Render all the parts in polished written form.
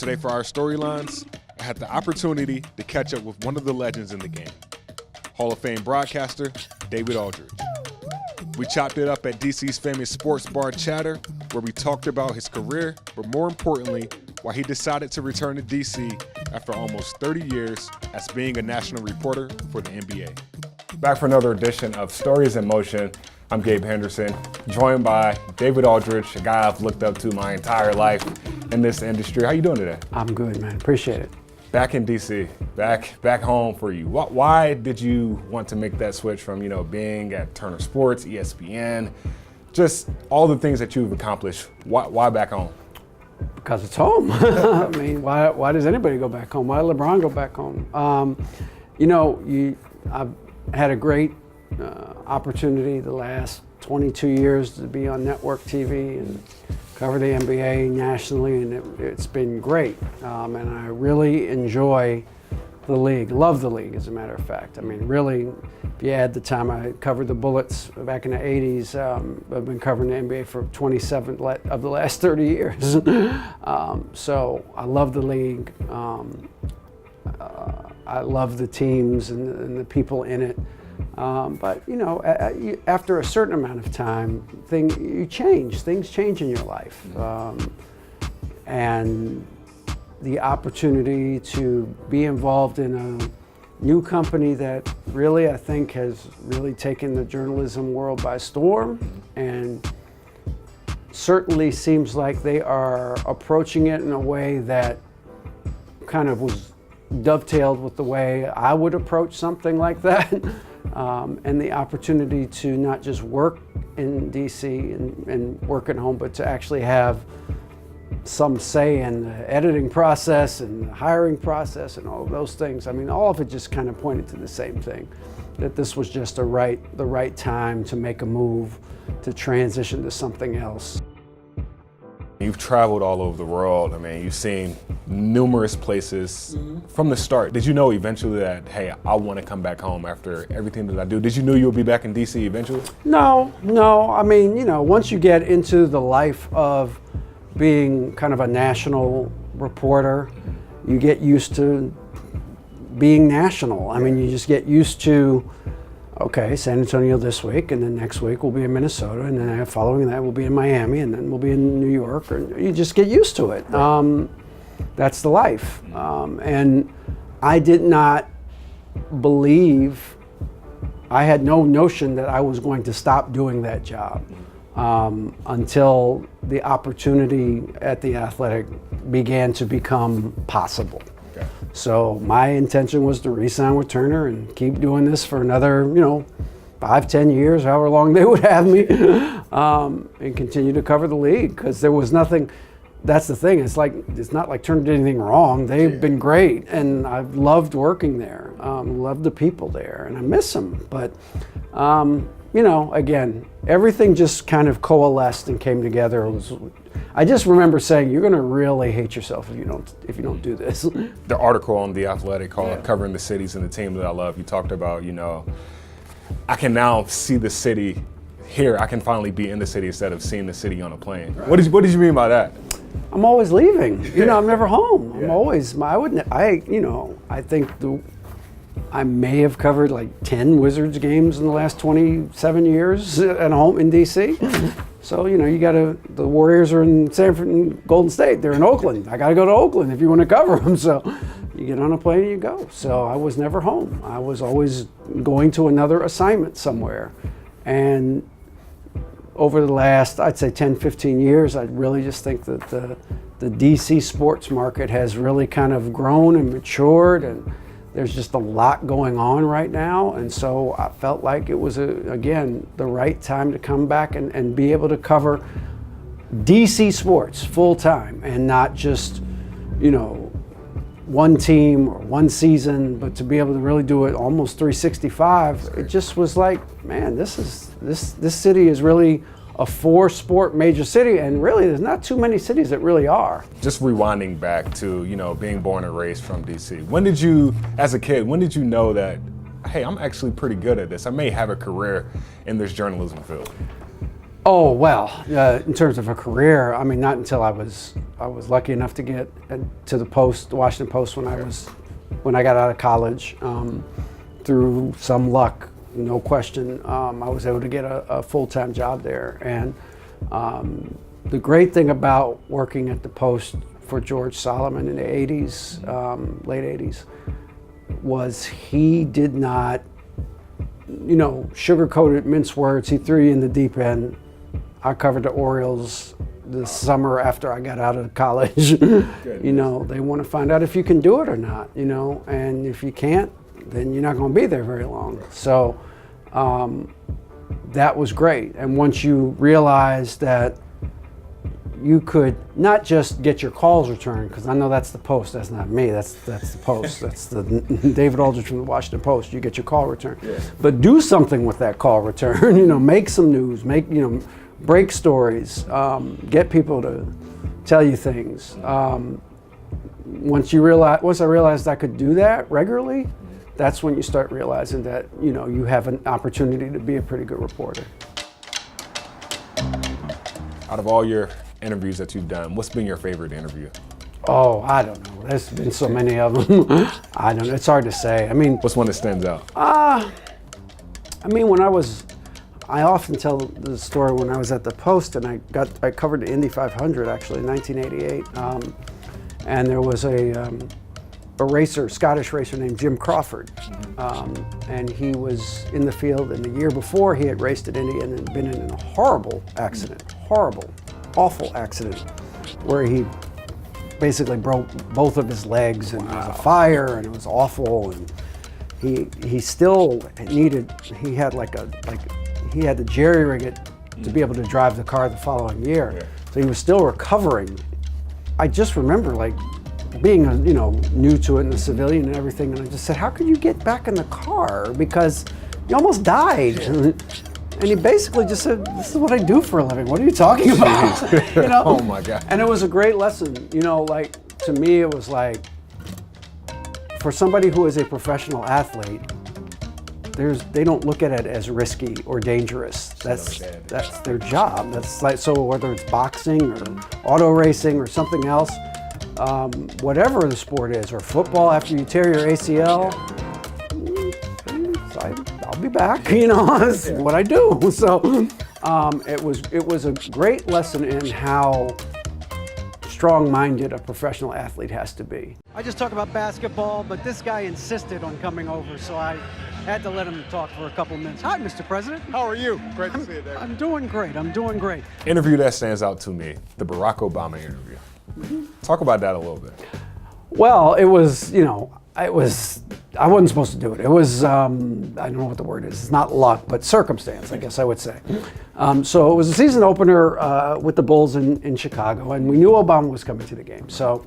Today for our storylines, I had the opportunity to catch up with one of the legends in the game, Hall of Fame broadcaster David Aldridge. We chopped it up at DC's famous sports bar Chatter, where we talked about his career, but more importantly, why he decided to return to DC after almost 30 years as being a national reporter for the NBA. Back for another edition of Stories in Motion. I'm Gabe Henderson, joined by David Aldridge, a guy I've looked up to my entire life in this industry. How you doing today? I'm good, man. Appreciate it. Back in DC, back home for you. Why did you want to make that switch from, being at Turner Sports, ESPN, just all the things that you've accomplished? Why back home? Because it's home. I mean, why does anybody go back home? Why did LeBron go back home? I've had a great opportunity the last 22 years to be on network TV and cover the NBA nationally, and it's been great. And I really enjoy the league, love the league as a matter of fact. I mean, really, if you add the time I covered the Bullets back in the 80s, I've been covering the NBA for 27 of the last 30 years. So I love the league. I love the teams and the people in it. But after a certain amount of time, things change in your life. And the opportunity to be involved in a new company that really, I think, has really taken the journalism world by storm, and certainly seems like they are approaching it in a way that kind of was dovetailed with the way I would approach something like that. And the opportunity to not just work in DC and work at home, but to actually have some say in the editing process and the hiring process and all of those things. I mean, all of it just kind of pointed to the same thing, that this was just the right time to make a move, to transition to something else. You've traveled all over the world. I mean, you've seen numerous places from the start. Did you know eventually that, hey, I want to come back home after everything that I do? Did you know you would be back in DC eventually? No. I mean, once you get into the life of being kind of a national reporter, you get used to being national. I mean, you just get used to, okay, San Antonio this week, and then next week we'll be in Minnesota, and then following that we'll be in Miami, and then we'll be in New York. Or you just get used to it. That's the life. And I did not believe, I had no notion that I was going to stop doing that job until the opportunity at The Athletic began to become possible. So my intention was to re-sign with Turner and keep doing this for another, 5-10 years, however long they would have me, and continue to cover the league, because there was nothing. That's the thing. It's not like Turner did anything wrong. They've been great, and I've loved working there. Loved the people there, and I miss them. But again, everything just kind of coalesced and came together. I just remember saying, "You're going to really hate yourself if you don't do this." The article on The Athletic covering the cities and the team that I love, you talked about, I can now see the city here. I can finally be in the city instead of seeing the city on a plane. Right. What did you mean by that? I'm always leaving. I'm never home. I'm always. I think I may have covered like 10 Wizards games in the last 27 years at home in DC. So, the Warriors are in Golden State. They're in Oakland. I got to go to Oakland if you want to cover them. So you get on a plane and you go. So I was never home. I was always going to another assignment somewhere. And over the last, I'd say 10, 15 years, I really just think that the DC sports market has really kind of grown and matured, and there's just a lot going on right now. And so I felt like it was, again, the right time to come back and be able to cover DC sports full time, and not just, one team or one season, but to be able to really do it almost 365. It just was like, man, this city is really a 4-sport major city, and really there's not too many cities that really are. Just rewinding back to, being born and raised from DC. When did you, as a kid, know that, hey, I'm actually pretty good at this. I may have a career in this journalism field? Oh well, in terms of a career, I mean, not until I was lucky enough to get to the Post, the Washington Post, when I got out of college. Through some luck, no question, I was able to get a full-time job there. And the great thing about working at the Post for George Solomon in the '80s, late '80s, was he did not, sugar-coated, mince words. He threw you in the deep end. I covered the Orioles the summer after I got out of college. They want to find out if you can do it or not, and if you can't, then you're not going to be there very long. So that was great. And once you realize that you could not just get your calls returned, because I know that's the Post, that's not me, that's the Post, that's the David Aldridge from the Washington Post, you get your call returned. Yeah. But do something with that call return, make some news, break stories, get people to tell you things. Once I realized I could do that regularly, that's when you start realizing that, you have an opportunity to be a pretty good reporter. Out of all your interviews that you've done, what's been your favorite interview? Oh, I don't know. There's been so many of them. I don't know. It's hard to say. I mean, what's one that stands out? I often tell the story when I was at the Post, and I covered the Indy 500 actually in 1988, and there was a racer, Scottish racer named Jim Crawford, and he was in the field, and the year before he had raced at Indy and had been in a horrible accident, awful accident, where he basically broke both of his legs, and there was a fire, and it was awful, and he still needed, he had to jerry-rig it to be able to drive the car the following year. Yeah. So he was still recovering. I just remember being new to it and a civilian and everything, and I just said, how could you get back in the car? Because you almost died. And he basically just said, this is what I do for a living. What are you talking about? Oh my God. And it was a great lesson. To me, it was for somebody who is a professional athlete, they don't look at it as risky or dangerous. That's their job. So whether it's boxing or auto racing or something else, whatever the sport is, or football, after you tear your ACL, I'll be back. That's what I do. So it was a great lesson in how strong-minded a professional athlete has to be. I just talk about basketball, but this guy insisted on coming over, so I had to let him talk for a couple minutes. Hi, Mr. President. How are you? Great to see you, Dave. I'm doing great. Interview that stands out to me, the Barack Obama interview. Mm-hmm. Talk about that a little bit. Well, it was, I wasn't supposed to do it. It was, I don't know what the word is. It's not luck, but circumstance, I guess I would say. So it was a season opener with the Bulls in Chicago, and we knew Obama was coming to the game. So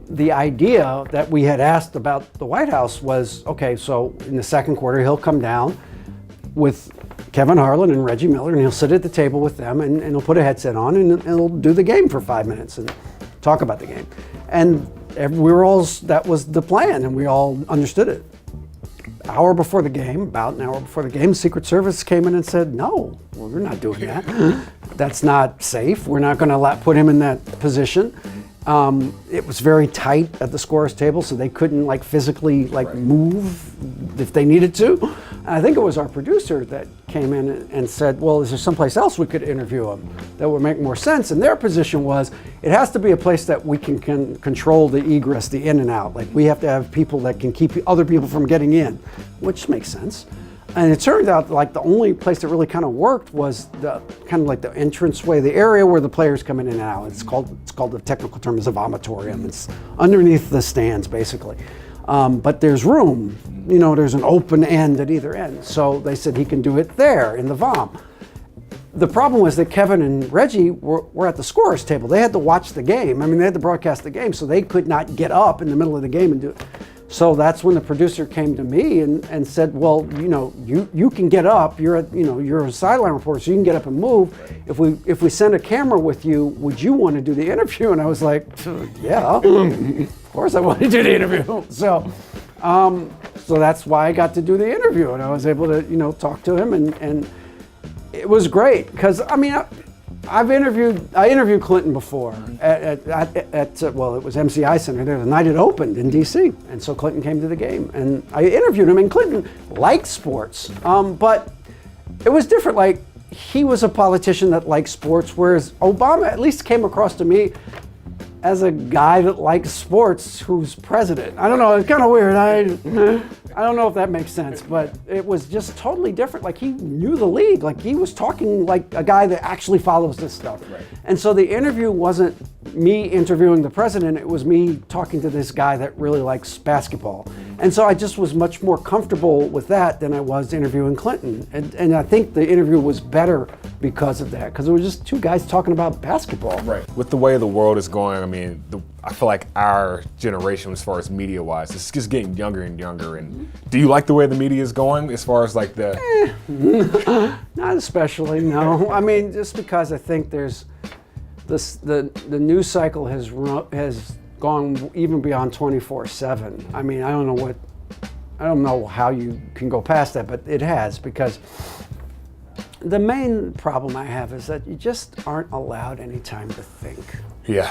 the idea that we had asked about the White House was, okay, so in the second quarter, he'll come down with Kevin Harlan and Reggie Miller, and he'll sit at the table with them, and he'll put a headset on, and he'll do the game for 5 minutes and talk about the game. And that was the plan, and we all understood it. About an hour before the game, the Secret Service came in and said, no, we're not doing that. That's not safe. We're not going to put him in that position. It was very tight at the scorer's table, so they couldn't physically move if they needed to. And I think it was our producer that came in and said, well, is there someplace else we could interview him that would make more sense? And their position was, it has to be a place that we can control the egress, the in and out. We have to have people that can keep other people from getting in, which makes sense. And it turned out the only place that really kind of worked was the entranceway, the area where the players come in and out. It's called the technical term is a vomitorium. It's underneath the stands basically. But there's room, there's an open end at either end. So they said he can do it there in the vom. The problem was that Kevin and Reggie were at the scorer's table. They had to watch the game. They had to broadcast the game, so they could not get up in the middle of the game and do it. So that's when the producer came to me and said, well, you can get up. You're a sideline reporter, so you can get up and move. If we send a camera with you, would you want to do the interview? And I was like, yeah, of course I want to do the interview. So that's why I got to do the interview, and I was able to talk to him, and It was great because I interviewed Clinton before at well, it was MCI Center there the night it opened in D.C. and so Clinton came to the game and I interviewed him and Clinton liked sports, but it was different. Like he was a politician that liked sports, whereas Obama at least came across to me as a guy that likes sports who's president. I don't know, it's kind of weird. I don't know if that makes sense, but it was just totally different. Like he knew the league, like he was talking like a guy that actually follows this stuff. Right. And so the interview wasn't me interviewing the president, it was me talking to this guy that really likes basketball. And so I just was much more comfortable with that than I was interviewing Clinton. And I think the interview was better because of that, because it was just two guys talking about basketball. Right. With the way the world is going, I mean, I feel like our generation, as far as media-wise, it's just getting younger and younger. And do you like the way the media is going, as far as like the? Not especially, no. I mean, just because I think there's the news cycle has gone even beyond 24/7. I mean, I don't know how you can go past that, but it has, because the main problem I have is that you just aren't allowed any time to think. Yeah.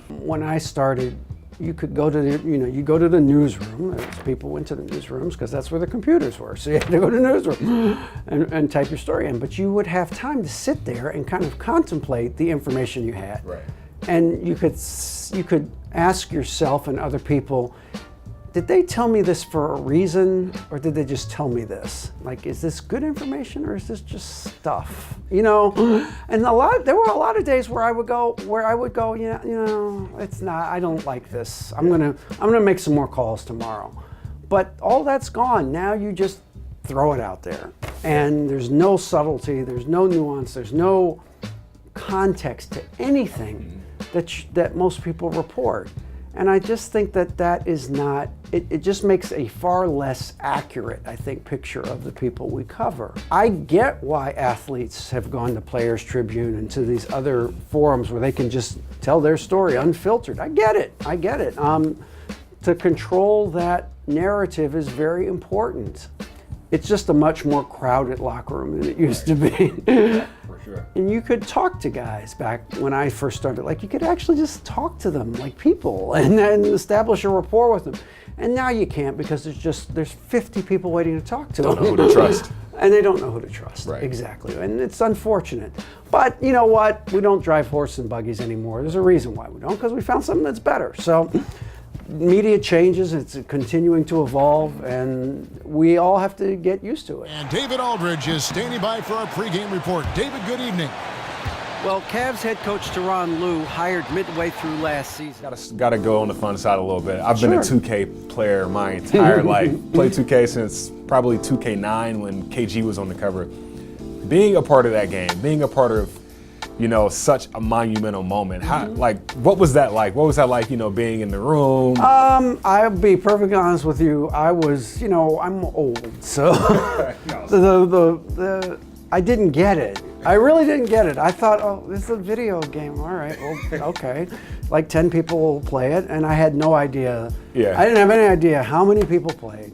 When I started, you could go to you go to the newsroom. People went to the newsrooms because that's where the computers were. So you had to go to the newsroom and type your story in. But you would have time to sit there and kind of contemplate the information you had. Right. And you could ask yourself and other people, did they tell me this for a reason, or did they just tell me this? Like, is this good information or is this just stuff? You know, and there were a lot of days where I would go, it's not. I don't like this. I'm gonna make some more calls tomorrow. But all that's gone. Now you just throw it out there, and there's no subtlety, there's no nuance, there's no context to anything that most people report. And I just think that is not, it just makes a far less accurate, I think, picture of the people we cover. I get why athletes have gone to Players Tribune and to these other forums where they can just tell their story unfiltered. I get it. To control that narrative is very important. It's just a much more crowded locker room than it used to be. For sure. And you could talk to guys back when I first started. Like, you could actually just talk to them like people and establish a rapport with them. And now you can't, because there's 50 people waiting to talk to them. Don't know who to trust. And they don't know who to trust. Right. Exactly. And it's unfortunate. But you know what? We don't drive horse and buggies anymore. There's a reason why we don't, because we found something that's better. So media changes, it's continuing to evolve, and we all have to get used to it. And David Aldridge is standing by for our pregame report. David, good evening. Well, Cavs head coach Tyronn Lue, hired midway through last season. Got to go on the fun side a little bit. I've been a Sure. 2K player my entire life. Played 2K since probably 2K9 when KG was on the cover. Being a part of that game, being a part of, such a monumental moment. How, what was that like? What was that like, being in the room? I'll be perfectly honest with you. I was, I'm old, so I didn't get it. I really didn't get it. I thought, oh, this is a video game. All right, well, okay. Like 10 people will play it, and I had no idea. Yeah. I didn't have any idea how many people played,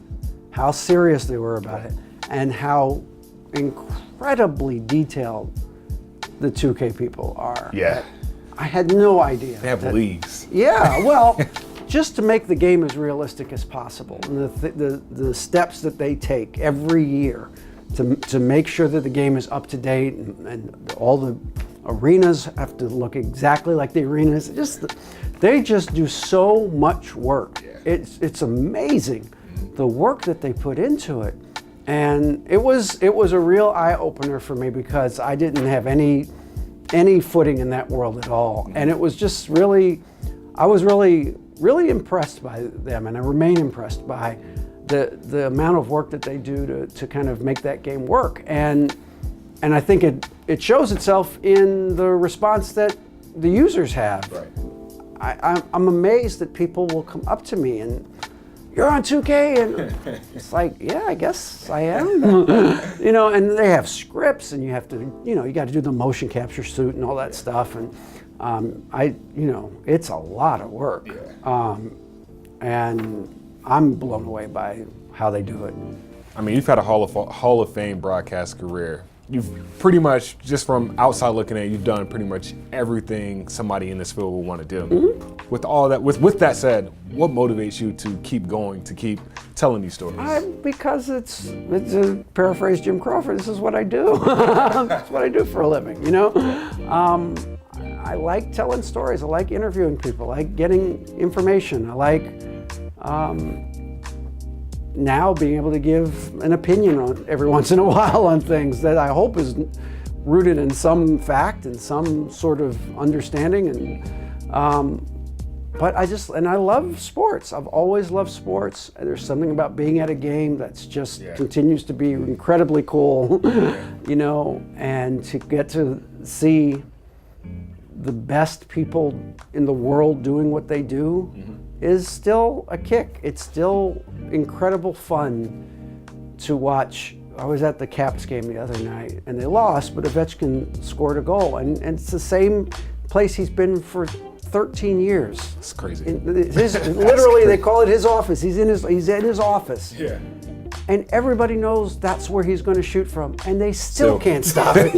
how serious they were about it, and how incredibly detailed the 2K people are. Yeah. I had no idea. They have leagues. Yeah, well, just to make the game as realistic as possible, and the steps that they take every year to make sure that the game is up to date, and all the arenas have to look exactly like the arenas. They just do so much work. Yeah. It's amazing the work that they put into it. And it was a real eye-opener for me, because I didn't have any footing in that world at all. And it was just I was really impressed by them, and I remain impressed by the amount of work that they do to kind of make that game work. And I think it shows itself in the response that the users have. Right. I'm amazed that people will come up to me and, you're on 2K, and it's like, yeah, I guess I am. And they have scripts, and you have to, you got to do the motion capture suit and all that stuff, and it's a lot of work. Yeah. And I'm blown away by how they do it. I mean, you've had a Hall of Fame broadcast career. you've pretty much, just from outside looking at it, you've done pretty much everything somebody in this field will want to do. Mm-hmm. With all that, with that said, what motivates you to keep going, to keep telling these stories? Because it's to paraphrase Jim Crawford, this is what I do. That's what I do for a living, you know? I like telling stories. I like interviewing people. I like getting information. I like now being able to give an opinion on every once in a while on things that I hope is rooted in some fact and some sort of understanding. And but I love sports. I've always loved sports. There's something about being at a game that's just continues to be incredibly cool, you know, and to get to see the best people in the world doing what they do is still a kick. It's still incredible fun to watch. I was at the Caps game the other night and they lost, but Ovechkin scored a goal, and it's the same place he's been for 13 years. It's crazy. Literally, they call it his office. He's in his office. Yeah. And everybody knows that's where he's going to shoot from, and they still can't stop it.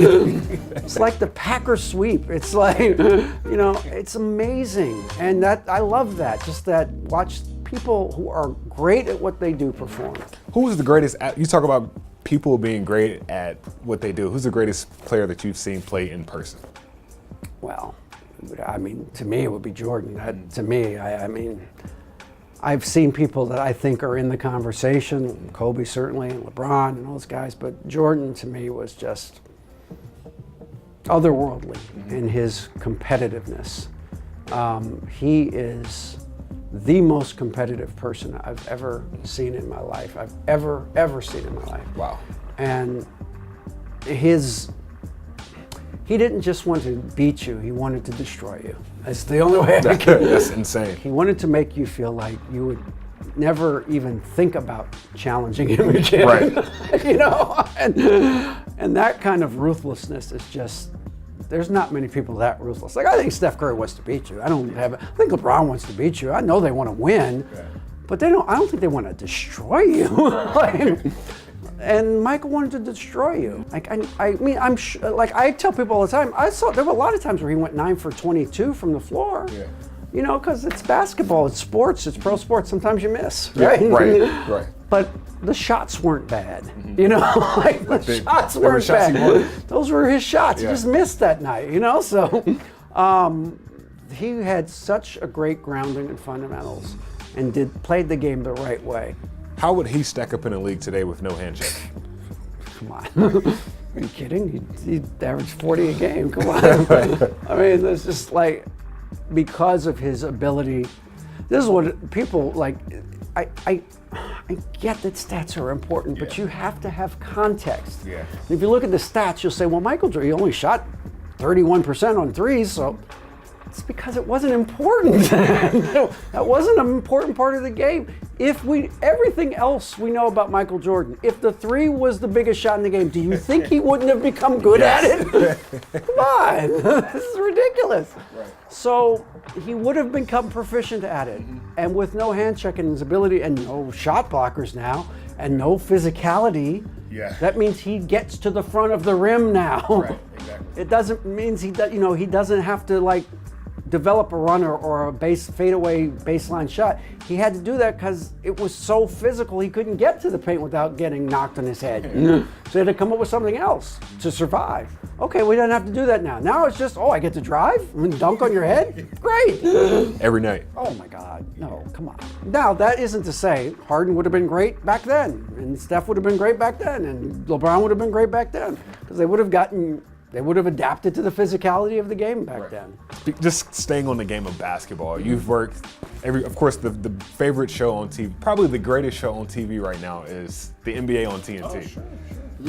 It's like the Packer sweep. It's like, you know, it's amazing. And that I love that, just that watch people who are great at what they do perform. Who is the greatest, you talk about people being great at what they do. Who's the greatest player that you've seen play in person? Well, I mean, to me, it would be Jordan. To me, I mean, I've seen people that I think are in the conversation, Kobe certainly, and LeBron and those guys, but Jordan to me was just otherworldly in his competitiveness. He is the most competitive person I've ever seen in my life, I've ever seen in my life. Wow. And he didn't just want to beat you, he wanted to destroy you. That's the only way I can. That's insane. He wanted to make you feel like you would never even think about challenging him again. Right. You know? And that kind of ruthlessness is just, there's not many people that ruthless. Like, I think Steph Curry wants to beat you. I think LeBron wants to beat you. I know they want to win, but I don't think they want to destroy you. And Michael wanted to destroy you. Like, I mean, I'm sure, like I tell people all the time, there were a lot of times where he went 9 for 22 from the floor. Yeah. You know, because it's basketball, it's sports, it's pro sports. Sometimes you miss, right? Right. But the shots weren't bad. You know, like the shots weren't bad. Those were his shots. He just missed that night. You know, so he had such a great grounding in fundamentals and played the game the right way. How would he stack up in a league today with no handshake? Come on. Are you kidding? He averaged 40 a game. Come on. I mean, it's just like, because of his ability, this is what people like, I get that stats are important, but you have to have context. Yeah. If you look at the stats, you'll say, well, Michael Jordan, he only shot 31% on threes, so it's because it wasn't important. That wasn't an important part of the game. Everything else we know about Michael Jordan, if the three was the biggest shot in the game, do you think he wouldn't have become good at it? Come on, this is ridiculous. Right. So he would have become proficient at it. And with no hand checking his ability and no shot blockers now, and no physicality, that means he gets to the front of the rim now. Right, exactly. It doesn't means he doesn't have to like develop a runner or a fadeaway baseline shot. He had to do that because it was so physical he couldn't get to the paint without getting knocked on his head. So he had to come up with something else to survive. Okay, we don't have to do that now. Now it's just, I get to drive and dunk on your head? Great. Every night. Oh my God, no, come on. Now that isn't to say Harden would have been great back then, and Steph would have been great back then, and LeBron would have been great back then, because they would have adapted to the physicality of the game back then. Just staying on the game of basketball, you've worked, of course, the favorite show on TV, probably the greatest show on TV right now is the NBA on TNT. Oh, sure.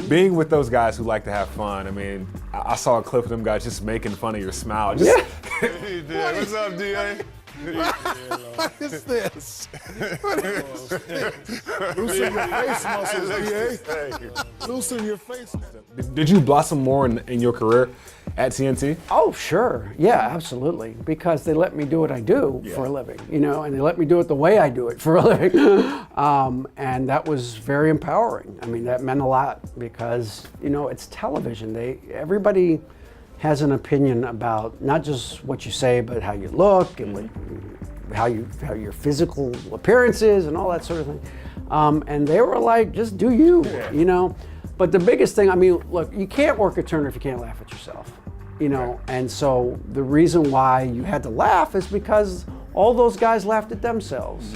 Being with those guys who like to have fun, I mean, I saw a clip of them guys just making fun of your smile. Hey, Dad, what's up, D.A.? What is this? What is this? Loosen your face muscles, D.A. Loosen your face. Did you blossom more in your career at TNT? Oh, sure. Yeah, absolutely. Because they let me do what I do for a living, and they let me do it the way I do it for a living. And that was very empowering. I mean, that meant a lot because, it's television. Everybody has an opinion about not just what you say, but how you look and how your physical appearance is and all that sort of thing. And they were like, just do you, But the biggest thing, look, you can't work at Turner if you can't laugh at yourself, And so the reason why you had to laugh is because all those guys laughed at themselves.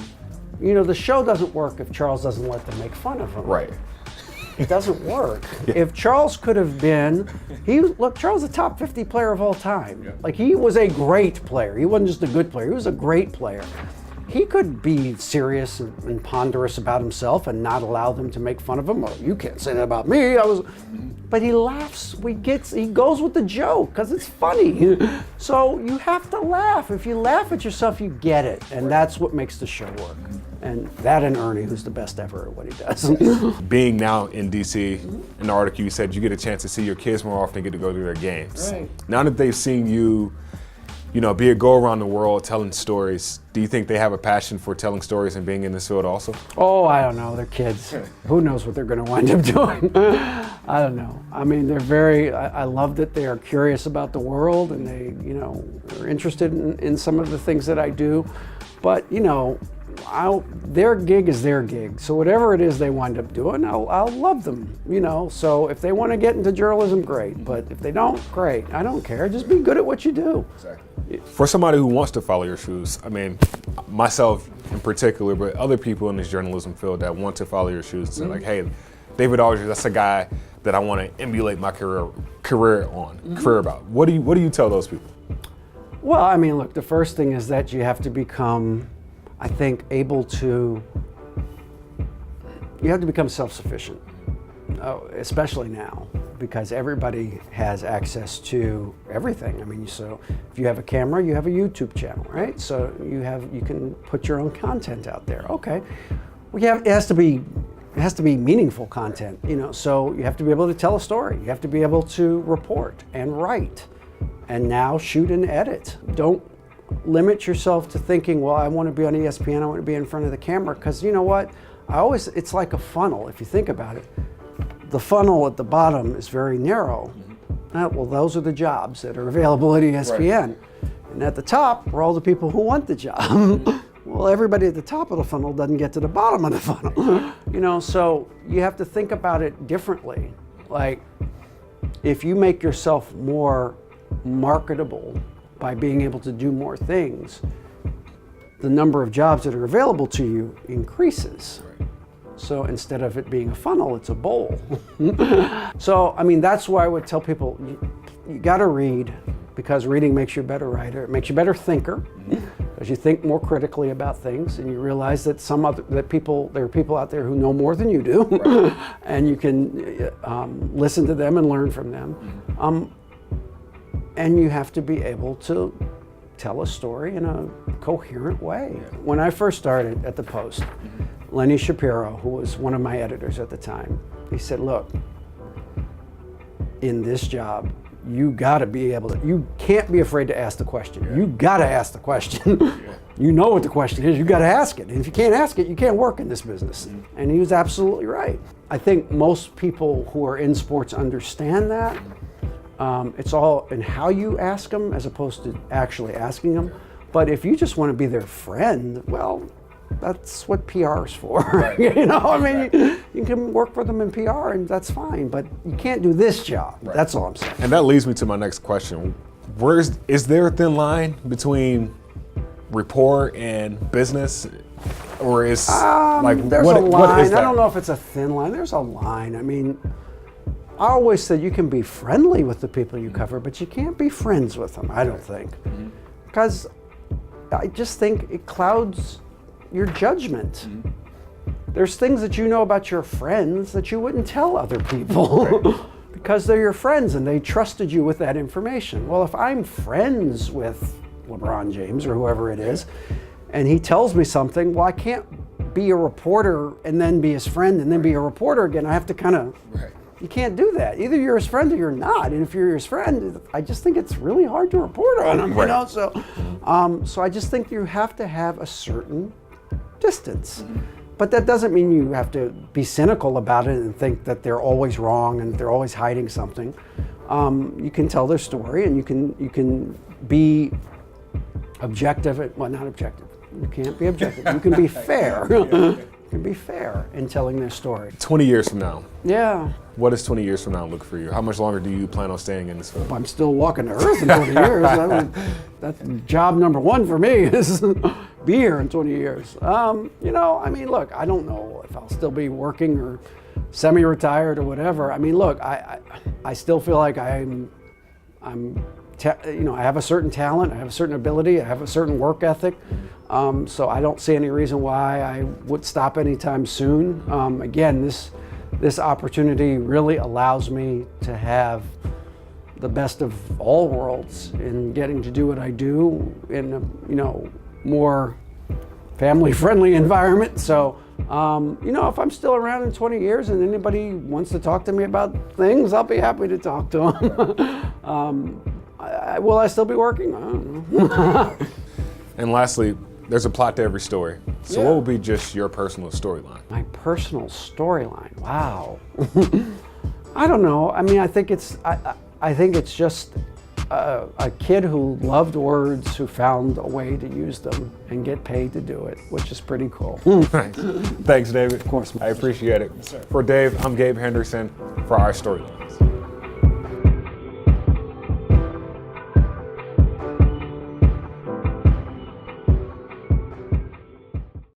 The show doesn't work if Charles doesn't let them make fun of him. Right. It doesn't work. If Charles could have been, Charles is a top 50 player of all time. Yeah. Like, he was a great player. He wasn't just a good player, he was a great player. He could be serious and ponderous about himself and not allow them to make fun of him. Oh, you can't say that about me. But he laughs. He goes with the joke because it's funny. So you have to laugh. If you laugh at yourself, you get it, and that's what makes the show work. And that and Ernie, who's the best ever at what he does. Being now in DC, in the article you said you get a chance to see your kids more often, get to go to their games. Right. Now that they've seen you, be a go around the world telling stories, do you think they have a passion for telling stories and being in this field also? Oh, I don't know. They're kids. Who knows what they're going to wind up doing? I don't know. I love that they are curious about the world and they, are interested in some of the things that I do. But, their gig is their gig. So whatever it is they wind up doing, I'll love them, So if they want to get into journalism, great. But if they don't, great. I don't care. Just be good at what you do. Exactly. For somebody who wants to follow your shoes, myself in particular, but other people in this journalism field that want to follow your shoes, say like, hey, David Aldridge, that's a guy that I want to emulate my career about. What do you tell those people? Well, look, the first thing is that you have to become, I think, you have to become self-sufficient, especially now, because everybody has access to everything. So if you have a camera, you have a YouTube channel, right? So you can put your own content out there. Okay, well, it has to be meaningful content, So you have to be able to tell a story. You have to be able to report and write, and now shoot and edit. Don't limit yourself to thinking, well, I want to be on ESPN, I want to be in front of the camera, because you know what? It's like a funnel, if you think about it. The funnel at the bottom is very narrow. Well, those are the jobs that are available at ESPN. Right. And at the top are all the people who want the job. Well, everybody at the top of the funnel doesn't get to the bottom of the funnel. So you have to think about it differently. Like, if you make yourself more marketable by being able to do more things, the number of jobs that are available to you increases. Right. So instead of it being a funnel, it's a bowl. So, that's why I would tell people, you got to read, because reading makes you a better writer. It makes you a better thinker, because you think more critically about things, and you realize that there are people out there who know more than you do, right. And you can listen to them and learn from them. And you have to be able to tell a story in a coherent way. When I first started at the Post, Lenny Shapiro, who was one of my editors at the time, he said, look, in this job, you can't be afraid to ask the question. Yeah. You got to ask the question. Yeah. You know what the question is, you got to ask it. And if you can't ask it, you can't work in this business. And he was absolutely right. I think most people who are in sports understand that. It's all in how you ask them as opposed to actually asking them. But if you just want to be their friend, well, that's what PR is for. Right. You can work for them in PR and that's fine, but you can't do this job. Right. That's all I'm saying. And that leads me to my next question. Is there a thin line between report and business? Or is there's a line. What is that? I don't know if it's a thin line. There's a line. I always said you can be friendly with the people you cover, but you can't be friends with them, I don't think. Because I just think it clouds your judgment. There's things that you know about your friends that you wouldn't tell other people because they're your friends and they trusted you with that information. Well, if I'm friends with LeBron James or whoever it is, and he tells me something, I can't be a reporter and then be his friend and then be a reporter again. I have to kind of You can't do that. Either you're his friend or you're not. And if you're his friend, I just think it's really hard to report on him, you know? So I just think you have to have a certain distance. But that doesn't mean you have to be cynical about it and think that they're always wrong and they're always hiding something. You can tell their story, and you can be objective. Well, not objective. You can't be objective. You can be fair. You can be fair in telling their story. 20 years from now. Yeah. What does 20 years from now look for you? How much longer do you plan on staying in this field? I'm still walking the earth in 20 years. That's job number one for me is be here in 20 years. You know, I mean, look, I don't know if I'll still be working or semi-retired or whatever. I mean, look, I still feel like you know, I have a certain talent, I have a certain ability, I have a certain work ethic. So I don't see any reason why I would stop anytime soon. Again, this opportunity really allows me to have the best of all worlds in getting to do what I do in a, you know, more family-friendly environment. So, you know, if I'm still around in 20 years and anybody wants to talk to me about things, I'll be happy to talk to them. Will I still be working? I don't know. And lastly, there's a plot to every story. So what would be just your personal storyline? My personal storyline. Wow. I don't know. I mean, I think it's just a kid who loved words, who found a way to use them and get paid to do it, which is pretty cool. Thanks, David. Of course. I appreciate it. For Dave, I'm Gabe Henderson for Our Storylines.